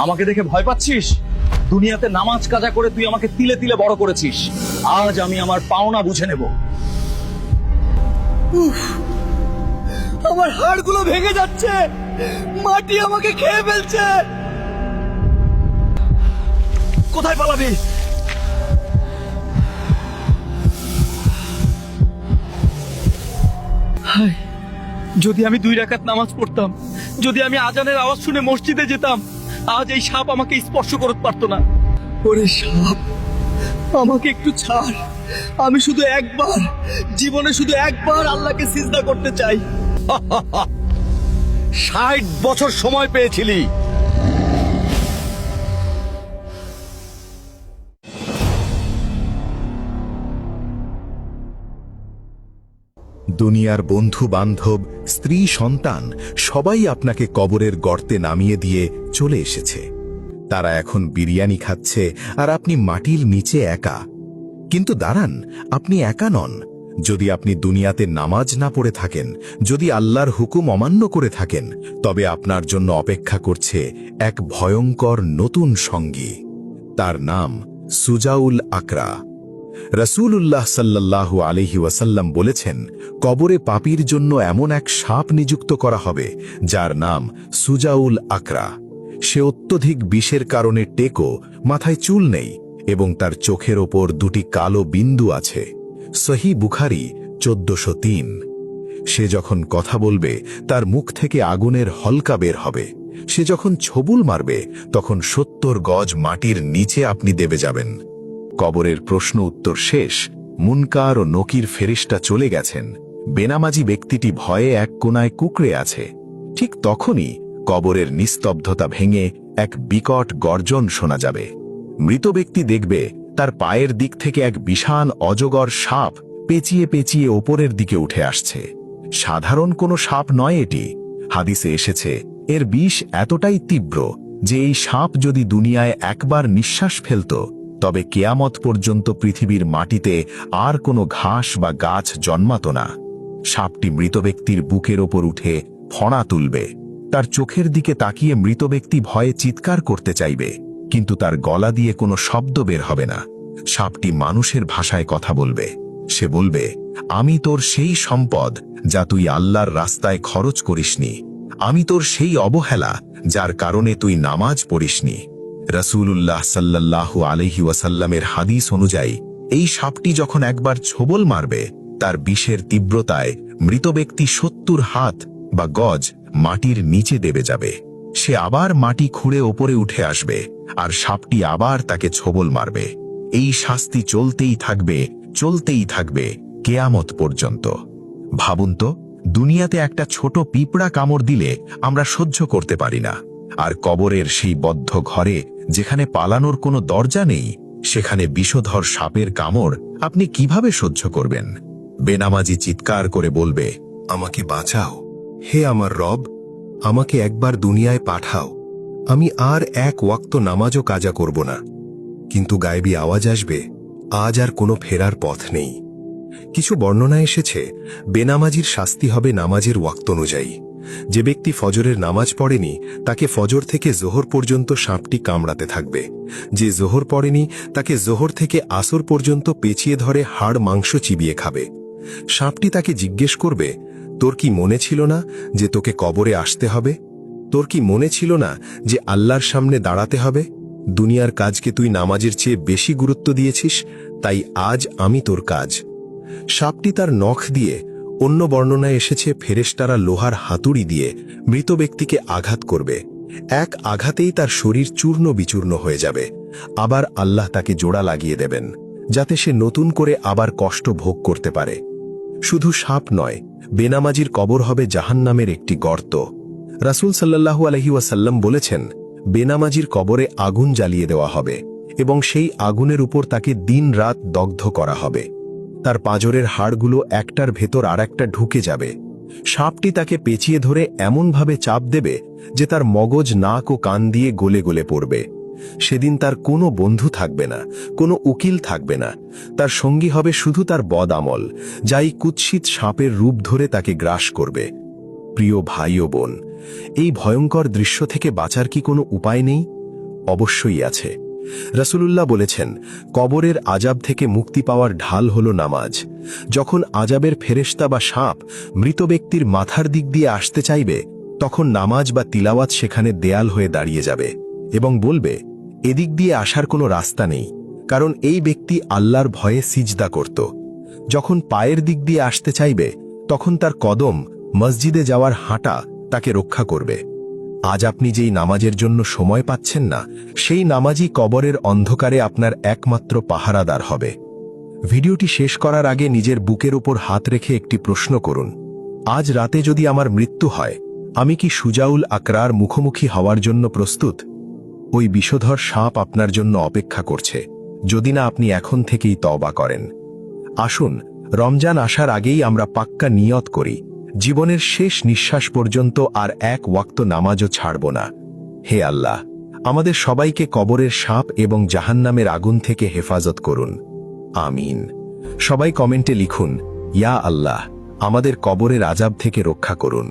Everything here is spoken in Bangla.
আমাকে দেখে ভয় পাচ্ছিস? দুনিয়াতে নামাজ কাজা করে তুই আমাকে তিলে তিলে বড় করেছিস। আজ আমি আমার পাওনা বুঝে নেব। আমার হাড়গুলো ভেঙে যাচ্ছে, মাটি আমাকে খেয়ে ফেলছে। কোথায় পালাবি? হায়, যদি আমি 2 রাকাত নামাজ পড়তাম, যদি আমি আজানের আওয়াজ শুনে মসজিদে যেতাম, আজ এই সাপ আমাকে স্পর্শ করতে পারতো না। ওরে সাপ, আমাকে একটু ছাড়। আমি শুধু একবার, জীবনে শুধু একবার আল্লাহকে সিজদা করতে চাই। 60 বছর সময় পেয়েছিলি। দুনিয়ার বন্ধু বান্ধব, স্ত্রী সন্তান সবাই আপনাকে কবরের গর্তে নামিয়ে দিয়ে চলে এসেছে। তারা এখন বিরিয়ানি খাচ্ছে আর আপনি মাটির নিচে একা। কিন্তু দাঁড়ান, আপনি একা নন। যদি আপনি দুনিয়াতে নামাজ না পড়ে থাকেন, যদি আল্লাহর হুকুম অমান্য করে থাকেন, তবে আপনার জন্য অপেক্ষা করছে এক ভয়ঙ্কর নতুন সঙ্গী। তার নাম সুজাউল আকরা। রাসূলুল্লাহ সাল্লাল্লাহু আলাইহি ওয়াসাল্লাম বলেছেন, কবরে পাপীর জন্য এমন এক সাপ নিযুক্ত করা হবে যার নাম সুজাউল আকরা। সে অত্যধিক বিষের কারণে টেকো, মাথায় চুল নেই এবং তার চোখের ওপর 2টি কালো বিন্দু আছে। সহিহ বুখারী 1403। সে যখন কথা বলবে তার মুখ থেকে আগুনের হলকা বের হবে। সে যখন ছবুল মারবে তখন 70 গজ মাটির নিচে আপনি দেবে যাবেন। কবরের প্রশ্ন উত্তর শেষ। মুনকার ও নকির ফেরেশতা চলে গেছেন। বেনামাজি ব্যক্তিটি ভয়ে এক কোণায় কুঁকড়ে আছে। ঠিক তখনই কবরের নিস্তব্ধতা ভেঙে এক বিকট গর্জন শোনা যাবে। মৃত ব্যক্তি দেখবে তার পায়ের দিক থেকে এক বিশাল অজগর সাপ পেঁচিয়ে পেঁচিয়ে ওপরের দিকে উঠে আসছে। সাধারণ কোনো সাপ নয় এটি। হাদিসে এসেছে, এর বিষ এতটাই তীব্র যে এই সাপ যদি দুনিয়ায় একবার নিঃশ্বাস ফেলত, তবে কেয়ামত পর্যন্ত পৃথিবীর মাটিতে আর কোনো ঘাস বা গাছ জন্মাত না। সাপটি মৃত ব্যক্তির বুকের ওপর উঠে ফণা তুলবে। তার চোখের দিকে তাকিয়ে মৃত ব্যক্তি ভয়ে চিৎকার করতে চাইবে, কিন্তু তার গলা দিয়ে কোনো শব্দ বের হবে না। সাপটি মানুষের ভাষায় কথা বলবে। সে বলবে, আমি তোর সেই সম্পদ যা তুই আল্লাহর রাস্তায় খরচ করিসনি। আমি তোর সেই অবহেলা যার কারণে তুই নামাজ পড়িসনি। রাসূলুল্লাহ সাল্লাল্লাহু আলাইহি ওয়াসাল্লামের হাদিস অনুযায়ী এই সাপটি যখন একবার ছোবল মারবে, তার বিষের তীব্রতায় মৃত ব্যক্তি 70 হাত বা গজ মাটির নিচে দেবে যাবে। সে আবার মাটি খুঁড়ে ওপরে উঠে আসবে আর সাপটি আবার তাকে ছোবল মারবে। এই শাস্তি চলতেই থাকবে, চলতেই থাকবে কেয়ামত পর্যন্ত। ভাবুন তো, দুনিয়াতে একটা ছোট পিঁপড়া কামড় দিলে আমরা সহ্য করতে পারি না, আর কবরের সেই বদ্ধ ঘরে যেখানে পালানোর কোনো দরজা নেই, সেখানে বিষধর সাপের কামড় আপনি কিভাবে সহ্য করবেন? বেনামাজি চিৎকার করে বলবে, আমাকে বাঁচাও, হে আমার রব, আমাকে একবার দুনিয়ায় পাঠাও। আমি আর এক ওয়াক্ত নামাজও কাজা করব না। কিন্তু গায়েবী আওয়াজ আসবে, আজ আর কোনো ফেরার পথ নেই। কিছু বর্ণনা এসেছে, বেনামাজির শাস্তি হবে নামাজের ওয়াক্ত অনুযায়ী। যে ব্যক্তি ফজরের নামাজ পড়েনি, তাকে ফজর থেকে জোহর পর্যন্ত সাপটি কামড়াতে থাকবে। যে জোহর পড়েনি, তাকে জোহর থেকে আসর পর্যন্ত পেঁচিয়ে ধরে হাড় মাংস চিবিয়ে খাবে। সাপটি তাকে জিজ্ঞেস করবে, তোর কি মনে ছিল না যে তোকে কবরে আসতে হবে? তোর কি মনে ছিল না যে আল্লাহর সামনে দাঁড়াতে হবে? দুনিয়ার কাজকে তুই নামাজের চেয়ে বেশি গুরুত্ব দিয়েছিস, তাই আজ আমি তোর কাজ। সাপটি তার নখ দিয়ে, অন্য বর্ণনায় এসেছে ফেরেশতারা লোহার হাতুড়ি দিয়ে মৃত ব্যক্তিকে আঘাত করবে। এক আঘাতেই তার শরীর চূর্ণ বিচূর্ণ হয়ে যাবে। আবার আল্লাহ তাকে জোড়া লাগিয়ে দেবেন, যাতে সে নতুন করে আবার কষ্ট ভোগ করতে পারে। শুধু সাপ নয়, বেনামাজির কবর হবে জাহান্নামের একটি গর্ত। রাসূল সাল্লাল্লাহু আলাইহি ওয়াসাল্লাম বলেছেন, বেনামাজির কবরে আগুন জ্বালিয়ে দেওয়া হবে এবং সেই আগুনের উপর তাকে দিন রাত দগ্ধ করা হবে। তার পাঁজরের হাড়গুলো একটার ভেতর আর একটা ঢুকে যাবে। সাপটি তাকে পেঁচিয়ে ধরে এমনভাবে চাপ দেবে যে তার মগজ, নাক ও কান দিয়ে গলে গলে পড়বে। সেদিন তার কোনো বন্ধু থাকবে না, কোনো উকিল থাকবে না। তার সঙ্গী হবে শুধু তার বদ আমল, যাই কুৎসিত সাপের রূপ ধরে তাকে গ্রাস করবে। প্রিয় ভাই ও বোন, এই ভয়ঙ্কর দৃশ্য থেকে বাঁচার কি কোনো উপায় নেই? অবশ্যই আছে। রাসূলুল্লাহ বলেছেন, কবরের আযাব থেকে মুক্তি পাওয়ার ঢাল হল নামাজ। যখন আযাবের ফেরেশতা বা সাপ মৃত ব্যক্তির মাথার দিক দিয়ে আসতে চাইবে, তখন নামাজ বা তিলাওয়াত সেখানে দেয়াল হয়ে দাঁড়িয়ে যাবে এবং বলবে, এদিক দিয়ে আসার কোনো রাস্তা নেই, কারণ এই ব্যক্তি আল্লাহর ভয়ে সিজদা করত। যখন পায়ের দিক দিয়ে আসতে চাইবে, তখন তার কদম, মসজিদে যাওয়ার হাঁটা তাকে রক্ষা করবে। আজ আপনি যেই নামাজের জন্য সময় পাচ্ছেন না, সেই নামাজই কবরের অন্ধকারে আপনার একমাত্র পাহারাদার হবে। ভিডিওটি শেষ করার আগে নিজের বুকের উপর হাত রেখে একটি প্রশ্ন করুন, আজ রাতে যদি আমার মৃত্যু হয়, আমি কি সুজাউল আকরার মুখোমুখি হওয়ার জন্য প্রস্তুত? ওই বিষধর সাপ আপনার জন্য অপেক্ষা করছে, যদি না আপনি এখন থেকেই তওবা করেন। আসুন, রমজান আসার আগেই আমরা পাক্কা নিয়ত করি, জীবনের শেষ নিঃশ্বাস পর্যন্ত আর এক ওয়াক্ত নামাজও ছাড়ব না। হে আল্লাহ, আমাদের সবাইকে কবরের সাপ এবং জাহান্নামের আগুন থেকে হেফাজত করুন। আমিন। সবাই কমেন্টে লিখুন, ইয়া আল্লাহ, আমাদের কবরের আযাব থেকে রক্ষা করুন।